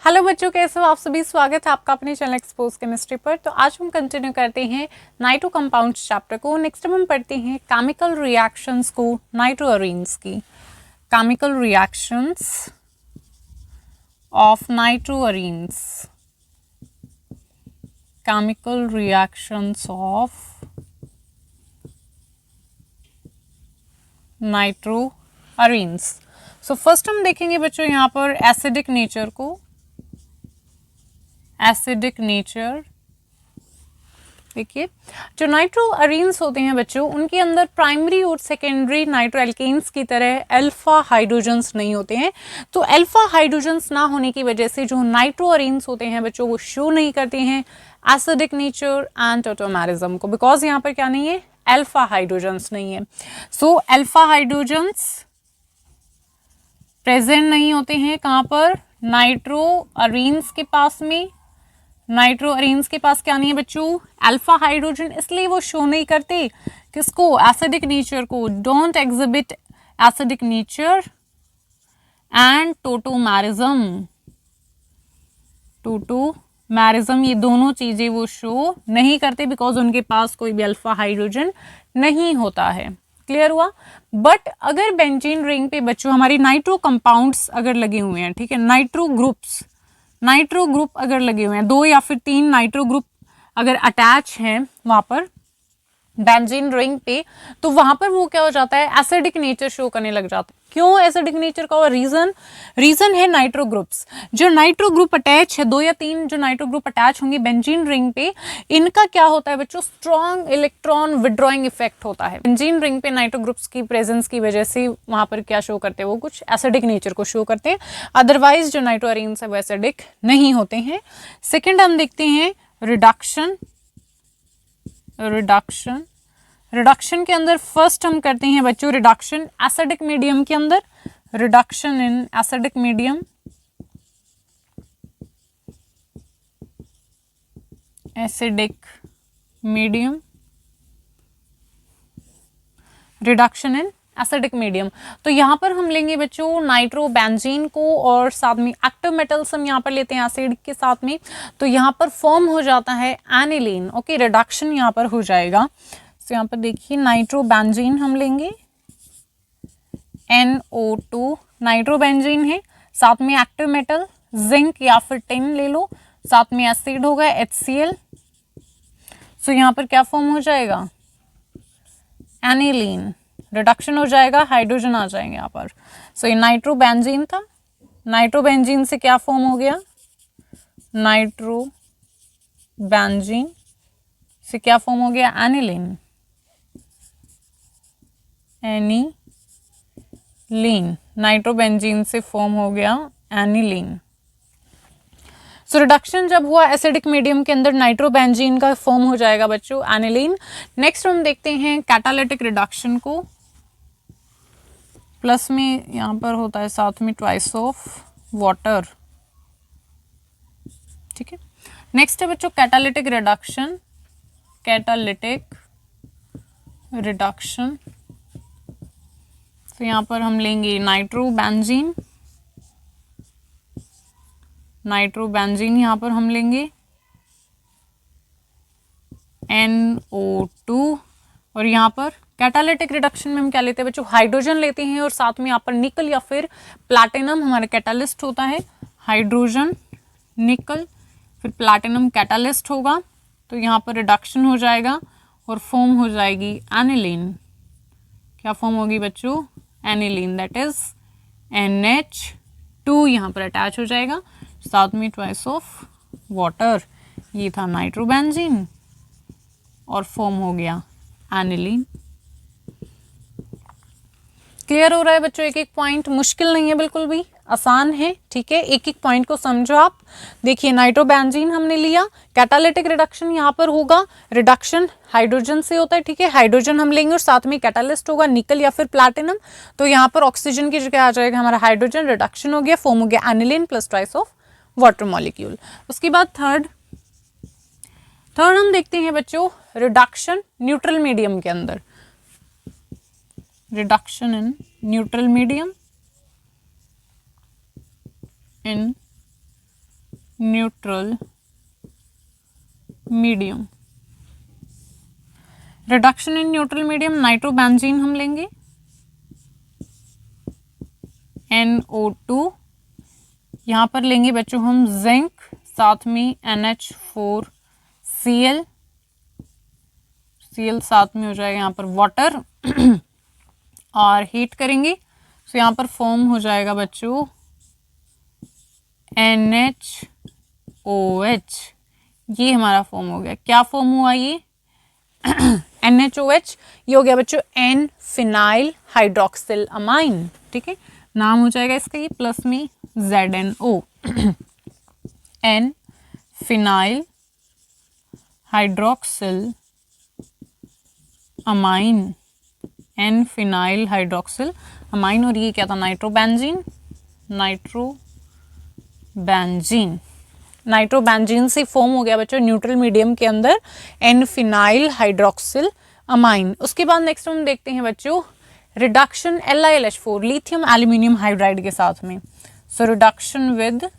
Hello बच्चों, कैसे हो आप सभी। स्वागत है आपका अपने चैनल एक्सपोज केमिस्ट्री पर। तो आज हम कंटिन्यू करते हैं नाइट्रो कंपाउंड्स चैप्टर को। नेक्स्ट हम पढ़ते हैं केमिकल रिएक्शंस को नाइट्रोअरीन्स की। Chemical reactions of nitroarenes, chemical reactions of nitroarenes. So first हम देखेंगे बच्चों यहाँ पर एसिडिक नेचर को। एसिडिक नेचर, देखिए जो नाइट्रोअरीन्स होते हैं बच्चों, उनके अंदर प्राइमरी और सेकेंडरी नाइट्रोएल्केन्स की तरह अल्फा हाइड्रोजन्स नहीं होते हैं। तो अल्फा हाइड्रोजन्स ना होने की वजह से जो नाइट्रोअरीन्स होते हैं बच्चों, वो शो नहीं करते हैं एसिडिक नेचर एंड टोटोमेरिज्म को, बिकॉज यहाँ पर क्या नहीं है, अल्फा हाइड्रोजन्स नहीं है। सो अल्फा हाइड्रोजन्स प्रेजेंट नहीं होते हैं कहाँ पर, नाइट्रोअरीन्स के पास में। नाइट्रोअरीन्स के पास क्या नहीं है बच्चों, अल्फा हाइड्रोजन, इसलिए वो शो नहीं करते किसको, एसिडिक नेचर को। Don't exhibit acidic nature and tautomerism. Tautomerism, ये दोनों चीजें वो शो नहीं करते बिकॉज उनके पास कोई भी अल्फा हाइड्रोजन नहीं होता है। क्लियर हुआ। बट अगर बेंजीन रिंग पे बच्चों हमारी नाइट्रो कंपाउंड्स अगर लगे हुए हैं, ठीक है, नाइट्रो ग्रुप अगर लगे हुए हैं, 2 या फिर 3 नाइट्रो ग्रुप अगर अटैच हैं वहां पर बेंजीन रिंग पे, तो वहां पर वो क्या हो जाता है, एसिडिक नेचर शो करने लग जाता है। क्यों एसिडिक नेचर का? रीजन है नाइट्रो ग्रुप्स। जो नाइट्रो ग्रुप अटैच है, 2 या 3 जो नाइट्रो ग्रुप अटैच होंगे बेंजीन रिंग पे, इनका क्या होता है बच्चों, स्ट्रॉन्ग इलेक्ट्रॉन विड्रॉइंग इफेक्ट होता है। बेंजीन रिंग पे नाइट्रो ग्रुप्स की प्रेजेंस की वजह से वहां पर क्या शो करते हैं, वो कुछ एसिडिक नेचर को शो करते हैं। अदरवाइज जो नाइट्रोअरीन्स है वो एसिडिक नहीं होते हैं। सेकेंड हम देखते हैं रिडक्शन के अंदर फर्स्ट हम करते हैं बच्चों रिडक्शन एसिडिक मीडियम के अंदर। Reduction in acidic medium, reduction in acidic medium. तो यहां पर हम लेंगे बच्चों नाइट्रोबेंजीन को और साथ में एक्टिव मेटल्स हम यहां पर लेते हैं एसिड के साथ में। तो यहां पर फॉर्म हो जाता है एनिलीन। ओके, रिडक्शन यहां पर हो जाएगा। तो यहाँ पर देखिए नाइट्रोबेंजीन हम लेंगे, NO2 नाइट्रोबेंजीन है, साथ में एक्टिव मेटल जिंक या फिर टिन ले लो, साथ में एसिड होगा HCl। सो यहाँ पर क्या फॉर्म हो जाएगा, एनिलीन। रिडक्शन हो जाएगा, हाइड्रोजन आ जाएंगे यहाँ पर। सो ये नाइट्रोबेंजीन था, नाइट्रोबेंजीन से क्या फॉर्म हो गया, नाइट्रोबेंजीन से क्या फॉर्म हो गया, एनिलीन। एनिलीन, नाइट्रोबेंजीन से फॉर्म हो गया एनिलीन। सो रिडक्शन जब हुआ एसिडिक मीडियम के अंदर, नाइट्रोबेंजीन का फॉर्म हो जाएगा बच्चों एनिलीन। नेक्स्ट हम देखते हैं कैटालिटिक रिडक्शन को। प्लस में यहां पर होता है साथ में ट्वाइस ऑफ वाटर। ठीक है, नेक्स्ट है बच्चों कैटालिटिक रिडक्शन। तो यहाँ पर हम लेंगे नाइट्रोबेंजीन यहाँ पर हम लेंगे NO2। और यहाँ पर कैटालिटिक रिडक्शन में हम क्या लेते हैं बच्चों, हाइड्रोजन लेते हैं और साथ में यहाँ पर निकल या फिर प्लैटिनम हमारा कैटालिस्ट होता है। हाइड्रोजन, निकल, फिर प्लैटिनम कैटालिस्ट होगा। तो यहाँ पर रिडक्शन हो जाएगा और फॉर्म हो जाएगी एनिलीन। क्या फॉर्म होगी बच्चों, एनिलीन, दैट इज NH2 यहाँ पर अटैच हो जाएगा, साथ में ट्वाइस ऑफ वाटर। ये था नाइट्रोबेंजीन और फॉर्म हो गया एनिलीन। क्लियर हो रहा है बच्चों, एक एक पॉइंट मुश्किल नहीं है, बिल्कुल भी आसान है। ठीक है, एक एक पॉइंट को समझो आप। देखिए नाइट्रोबेंजीन हमने लिया, कैटालिटिक रिडक्शन यहाँ पर होगा, रिडक्शन हाइड्रोजन से होता है। ठीक है, हाइड्रोजन हम लेंगे और साथ में कैटालिस्ट होगा निकल या फिर प्लैटिनम। तो यहाँ पर ऑक्सीजन की जगह आ जाएगा हमारा हाइड्रोजन, रिडक्शन हो गया, फॉर्म हो गया aniline plus twice of water molecule. उसके बाद थर्ड हम देखते हैं बच्चों रिडक्शन न्यूट्रल मीडियम के अंदर। Reduction in neutral medium, neutral medium. Reduction in neutral medium, nitrobenzene हम लेंगे NO2, यहाँ पर लेंगे बच्चों हम जिंक, साथ में NH4Cl, Cl साथ में हो जाएगा यहाँ पर वाटर और हीट करेंगे तो यहाँ पर फॉर्म हो जाएगा बच्चों NHOH। ये हमारा फॉर्म हो गया। क्या फॉर्म हुआ ये NHOH, ये हो गया बच्चों N फिनाइल हाइड्रोक्सिल अमाइन। ठीक है, नाम हो जाएगा इसका ये प्लस में ZNO N phenyl hydroxyl amine, N phenyl hydroxyl amine. और ये क्या था, नाइट्रोबेंजीन, नाइट्रोबेंजीन। नाइट्रोबेंजीन से फॉर्म हो गया बच्चों न्यूट्रल मीडियम के अंदर N फिनाइल हाइड्रोक्सिल अमाइन। उसके बाद नेक्स्ट हम देखते हैं बच्चों reduction LiLH4 lithium aluminium hydride के साथ में। So reduction with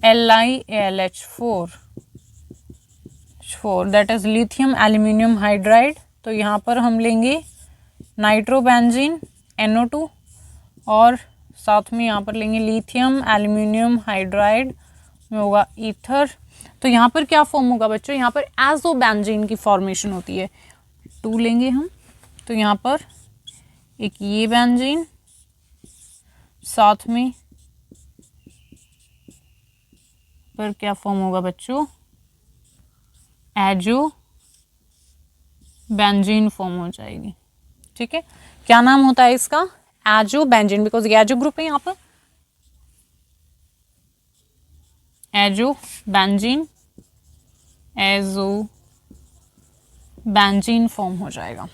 LiLH4 that is lithium aluminium hydride. तो यहाँ पर हम लेंगे नाइट्रोबेंजीन NO2 और साथ में यहाँ पर लेंगे लिथियम एल्यूमिनियम हाइड्राइड में होगा ईथर। तो यहाँ पर क्या फॉर्म होगा बच्चों, यहाँ पर एजोबेंजीन की फॉर्मेशन होती है। 2 लेंगे हम, तो यहाँ पर एक ये बेंजीन, साथ में पर क्या फॉर्म होगा बच्चों, एजो बेंजीन फॉर्म हो जाएगी। ठीक है, क्या नाम होता है इसका, एजो बेंजीन, बिकॉज ये एजो ग्रुप है यहाँ पर, azo benzene, azo benzene form हो जाएगा।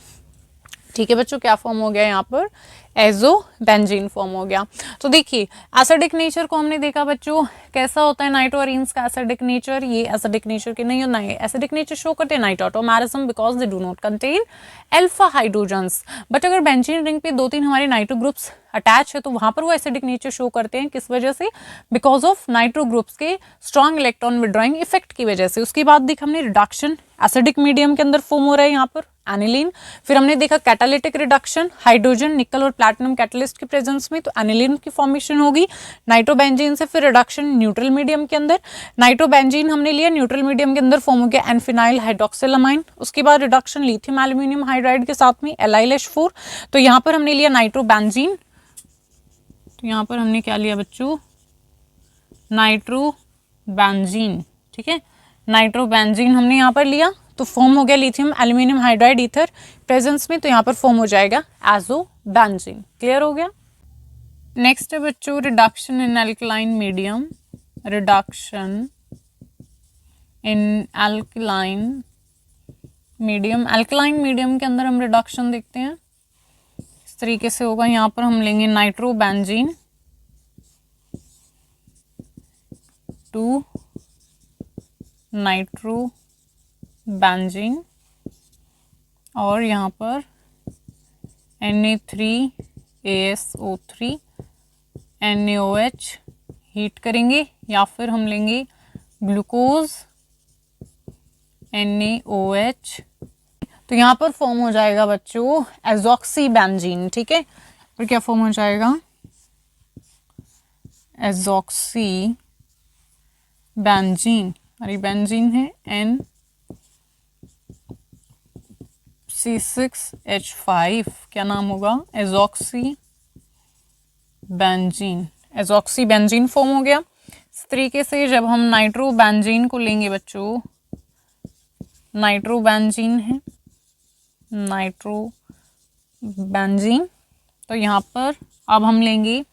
ठीक है बच्चों, क्या फॉर्म हो गया यहाँ पर, एजो बेंजीन फॉर्म हो गया। तो देखिए एसिडिक नेचर को हमने देखा बच्चों, कैसा होता है नाइट्रोअरीन्स का एसिडिक नेचर। ये एसिडिक नेचर के नहीं, नहीं एसिडिक नेचर शो करते हैं nitrotautomerism because they do not contain alpha hydrogens. But अगर बेंजीन रिंग पे 2-3 हमारे नाइट्रो ग्रुप्स अटैच है तो वहां पर वो एसिडिक नेचर शो करते हैं। किस वजह से, बिकॉज ऑफ नाइट्रो ग्रुप्स के स्ट्रॉन्ग इलेक्ट्रॉन विड्रॉइंग इफेक्ट की वजह से। उसके बाद देखा हमने रिडक्शन एसिडिक मीडियम के अंदर फॉर्म हो रहा है यहाँ पर एनिलीन। फिर हमने देखा कैटालिटिक रिडक्शन, हाइड्रोजन निकल और प्लैटिनम कैटलिस्ट के प्रेजेंस में, तो एनिलीन की फॉर्मेशन होगी नाइट्रोबेंजीन से। फिर रिडक्शन न्यूट्रल मीडियम के अंदर, नाइट्रोबेंजीन हमने लिया, न्यूट्रल मीडियम के अंदर फॉर्म हो गया एनफिनाइल हाइड्रोक्सिलामाइन। उसके बाद रिडक्शन लिथियम एल्यूमिनियम हाइड्राइड के साथ में LiLH4। तो यहाँ पर हमने लिया नाइट्रोबेंजीन, तो यहाँ पर हमने क्या लिया बच्चों, नाइट्रोबेंजीन। ठीक है, नाइट्रोबेंजीन हमने यहाँ पर लिया तो फॉर्म हो गया lithium aluminium hydride ether presence में, तो यहाँ पर फॉर्म हो जाएगा एजोबेंजीन। क्लियर हो गया। नेक्स्ट है बच्चों reduction in alkaline medium, reduction in alkaline medium. Alkaline medium के अंदर हम रिडक्शन देखते हैं इस तरीके से होगा। यहाँ पर हम लेंगे नाइट्रोबेंजीन टू नाइट्रोबेंजीन और यहाँ पर Na3ASO3 NaOH हीट करेंगे, या फिर हम लेंगे ग्लूकोज NaOH। तो यहाँ पर फॉर्म हो जाएगा बच्चों एजॉक्सीबेंजीन। ठीक है, फिर क्या फॉर्म हो जाएगा, एजॉक्सीबेंजीन। अरे बेंजीन है NC6H5, क्या नाम होगा, एजॉक्सीबेंजीन। एजॉक्सीबेंजीन फॉर्म हो गया। इस तरीके से जब हम नाइट्रोबेंजीन को लेंगे बच्चों, नाइट्रोबेंजीन है नाइट्रोबेंजीन, तो यहाँ पर अब हम लेंगे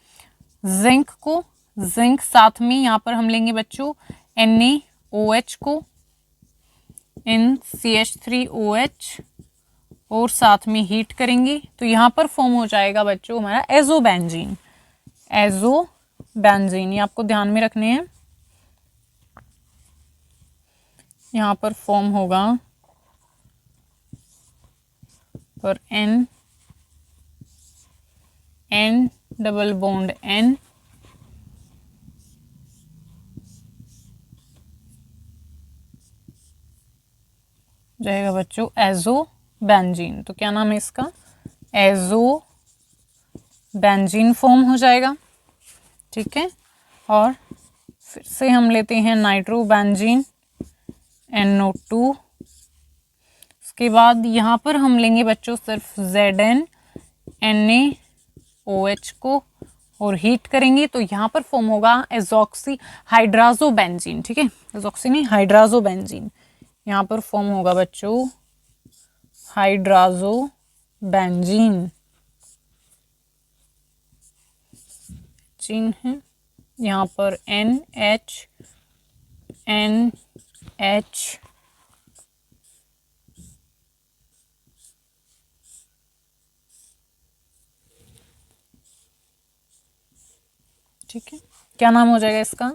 जिंक को, जिंक साथ में यहाँ पर हम लेंगे बच्चों NaOH को, NCH3OH और साथ में हीट करेंगे, तो यहाँ पर फॉर्म हो जाएगा बच्चों हमारा एजोबेंजीन। एजोबेंजीन ये आपको ध्यान में रखने हैं। यहाँ पर फॉर्म होगा पर N डबल बॉन्ड N जाएगा बच्चों एजोबेंजीन। तो क्या नाम है इसका, एजोबेंजीन फॉर्म हो जाएगा, ठीक है। और फिर से हम लेते हैं नाइट्रोबेंजीन NO2। उसके बाद यहाँ पर हम लेंगे बच्चों सिर्फ ZnNaOH को और हीट करेंगे तो यहाँ पर फॉर्म होगा एजॉक्सी हाइड्राजोबेंजीन, ठीक है। एजॉक्सी नहीं, हाइड्राजोबेंजीन यहाँ पर फॉर्म होगा बच्चों, हाइड्राजोबेंजीन चीन है यहाँ पर NH ठीक है। क्या नाम हो जाएगा इसका,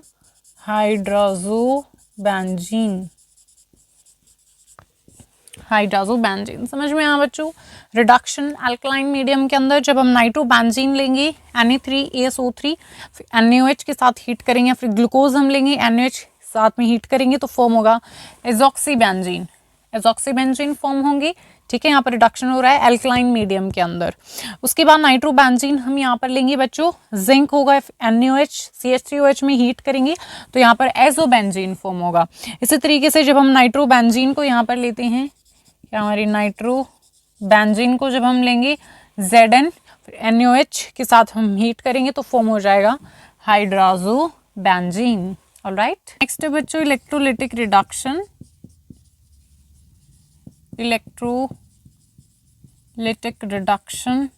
हाइड्राजोबेंजीन। हाइड्राजोबेंजीन समझ में आया बच्चों। रिडक्शन अल्कलाइन मीडियम के अंदर जब हम नाइट्रोबेंजीन लेंगे Na3ASO3 फिर NaOH के साथ हीट करेंगे, फिर ग्लूकोज हम लेंगे NaOH साथ में हीट करेंगे तो फॉर्म होगा एजॉक्सीबेंजीन। एजॉक्सीबेंजीन फॉर्म होंगे, ठीक है। यहाँ पर रिडक्शन हो रहा है अल्कलाइन मीडियम के अंदर। उसके बाद नाइट्रोबेंजीन हम यहाँ पर लेंगे बच्चों, जिंक होगा NaOH CH3OH में हीट करेंगे तो यहाँ पर एजोबेंजीन फॉर्म होगा। इसी तरीके से जब हम नाइट्रोबेंजीन को यहाँ पर लेते हैं, क्या हमारी नाइट्रोबेंजीन को जब हम लेंगे Zn फिर NaOH के साथ हम हीट करेंगे तो फॉर्म हो जाएगा हाइड्राजोबेंजीन। ऑलराइट, नेक्स्ट है बच्चों इलेक्ट्रोलिटिक रिडक्शन। इलेक्ट्रोलिटिक रिडक्शन,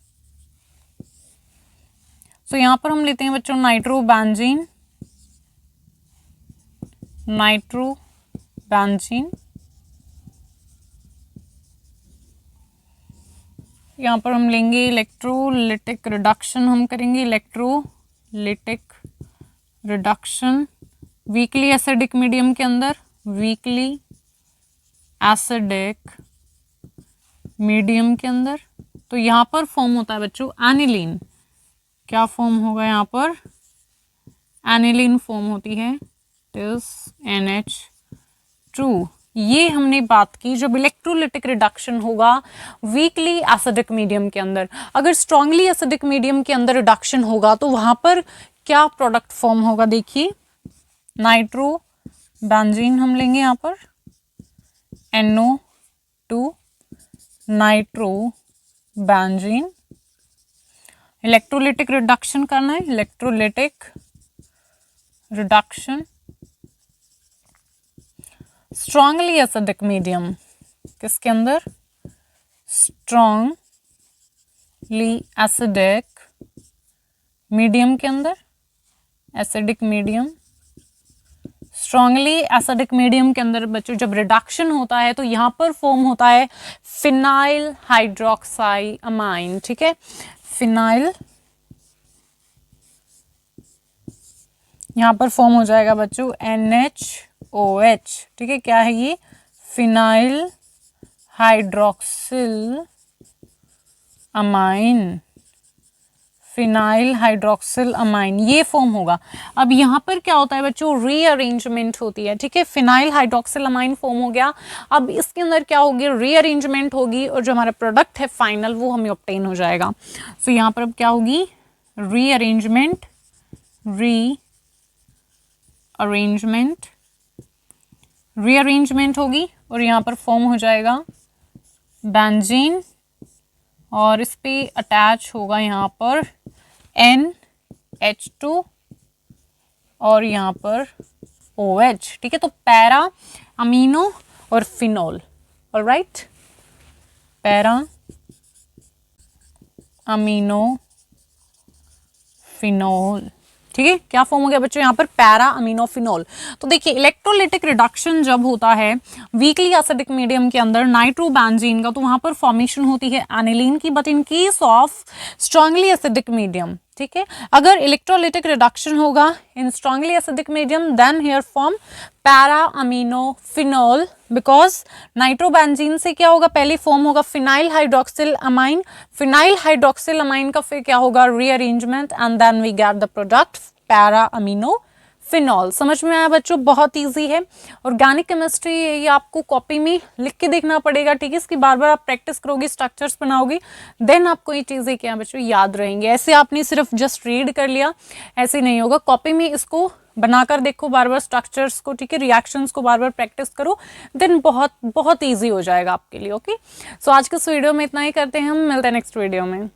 तो यहाँ पर हम लेते हैं बच्चों नाइट्रोबेंजीन यहाँ पर हम लेंगे इलेक्ट्रोलिटिक रिडक्शन हम करेंगे, electrolytic reduction weakly acidic medium के अंदर, वीकली एसिडिक मीडियम के अंदर। तो यहाँ पर फॉर्म होता है बच्चों एनिलीन। क्या फॉर्म होगा यहाँ पर, एनिलीन फॉर्म होती है, NH2। ये हमने बात की जब इलेक्ट्रोलिटिक रिडक्शन होगा वीकली एसिडिक मीडियम के अंदर। अगर स्ट्रांगली एसिडिक मीडियम के अंदर रिडक्शन होगा तो वहां पर क्या प्रोडक्ट फॉर्म होगा, देखिए नाइट्रोबेंजीन हम लेंगे यहाँ पर NO2 नाइट्रोबेंजीन। इलेक्ट्रोलिटिक रिडक्शन करना है, electrolytic reduction strongly acidic medium, किसके अंदर, स्ट्रांगली एसिडिक मीडियम के अंदर, acidic medium, strongly acidic medium के अंदर बच्चों जब रिडक्शन होता है तो यहाँ पर फॉर्म होता है फिनाइल हाइड्रोक्साई अमाइन, ठीक है। फिनाइल यहाँ पर फॉर्म हो जाएगा बच्चों NaOH, ठीक है। क्या है ये, phenyl hydroxyl amine, phenyl hydroxyl amine ये फॉर्म होगा। अब यहाँ पर क्या होता है बच्चों, रीअरेंजमेंट होती है, ठीक है। फिनाइल हाइड्रोक्सिल अमाइन फॉर्म हो गया, अब इसके अंदर क्या होगी, रीअरेंजमेंट होगी और जो हमारा प्रोडक्ट है फाइनल वो हमें ऑब्टेन हो जाएगा। तो यहाँ पर अब क्या होगी, रीअरेंजमेंट होगी और यहाँ पर फॉर्म हो जाएगा बेंजीन और इस पे अटैच होगा यहाँ पर NH2 और यहाँ पर OH, ठीक है। तो पैरा अमीनो और phenol, alright, para amino phenol, ठीक है। क्या फॉर्म हो गया बच्चों यहाँ पर, पैरा अमीनोफिनोल। तो देखिए इलेक्ट्रोलिटिक रिडक्शन जब होता है वीकली एसिडिक मीडियम के अंदर नाइट्रोबेंजीन का तो वहां पर फॉर्मेशन होती है एनिलीन की, but in case of strongly acidic medium, ठीक है, अगर इलेक्ट्रोलिटिक रिडक्शन होगा in strongly acidic medium then here form para aminophenol, because nitrobenzene से क्या होगा, पहले फॉर्म होगा phenyl hydroxyl amine, phenyl hydroxyl amine का फिर क्या होगा, rearrangement and then we get the product para amino phenol. समझ में आया बच्चों, बहुत इजी है। ऑर्गेनिक केमिस्ट्री ये आपको कॉपी में लिख के देखना पड़ेगा, ठीक है। इसकी बार बार आप प्रैक्टिस करोगे, स्ट्रक्चर्स बनाओगे, देन आपको ये चीज़ें क्या बच्चों याद रहेंगे। ऐसे आपने सिर्फ जस्ट रीड कर लिया, ऐसे नहीं होगा। कॉपी में इसको बनाकर देखो बार बार स्ट्रक्चर्स को, ठीक है, रिएक्शंस को बार बार प्रैक्टिस करो, देन बहुत बहुत ईजी हो जाएगा आपके लिए। ओके, सो आज के इस वीडियो में इतना ही करते हैं हम, मिलते हैं नेक्स्ट वीडियो में।